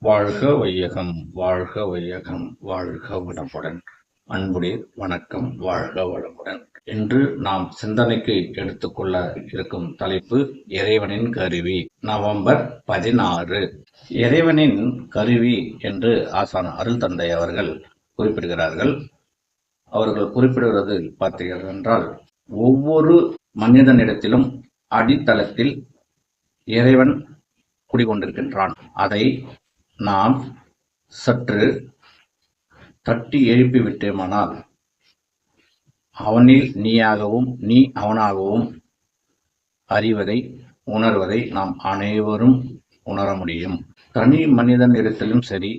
வாழ்க வையகம், வாழ்க வையகம், வாழ்க வளமுடன். அன்புடைய வணக்கம், வாழ்க வளமுடன். இன்று நாம் சிந்தனைக்கு எடுத்துக்கொள்ள இருக்கும் தலைப்பு இறைவனின் கருவி. நவம்பர் 16. இறைவனின் கருவி என்று ஆசான் அருள் தந்தை அவர்கள் குறிப்பிடுகிறார்கள். அவர்கள் குறிப்பிடுவது பார்த்தீர்கள் என்றால், ஒவ்வொரு மனிதனிடத்திலும் அடித்தளத்தில் இறைவன் குடிகொண்டிருக்கின்றான். அதை நாம் சற்று தட்டி எழுப்பி விட்டோமானால் அவனில் நீயாகவும் நீ அவனாகவும் அறிவதை உணர்வதை நாம் அனைவரும் உணர முடியும். தனி மனிதனிடத்திலும் சரி,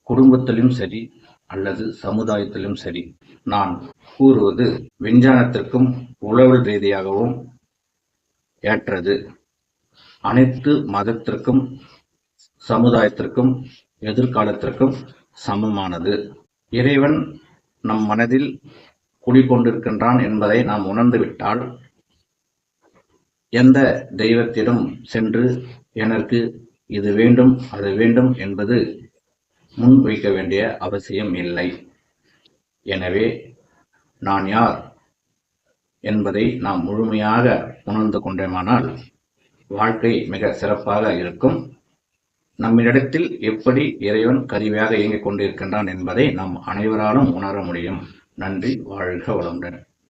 குடும்பத்திலும் சரி, அல்லது சமுதாயத்திலும் சரி, நான் கூறுவது விஞ்ஞானத்திற்கும் உளவியல் ரீதியாகவும் ஏற்றது. அனைத்து மதத்திற்கும் சமுதாயத்திற்கும் எதிர்காலத்திற்கும் சமமானது. இறைவன் நம் மனதில் குடிகொண்டிருக்கின்றான் என்பதை நாம் உணர்ந்துவிட்டால், எந்த தெய்வத்திடம் சென்று எனக்கு இது வேண்டும் அது வேண்டும் என்பது முன் வைக்க வேண்டிய அவசியம் இல்லை. எனவே நான் யார் என்பதை நாம் முழுமையாக உணர்ந்து கொண்டோமானால் வாழ்க்கை மிக சிறப்பாக இருக்கும். நம்மிடத்தில் எப்படி இறைவன் கருவியாக இயங்கிக் கொண்டிருக்கின்றான் என்பதை நாம் அனைவராலும் உணர முடியும். நன்றி. வாழ்க வளமுடன்.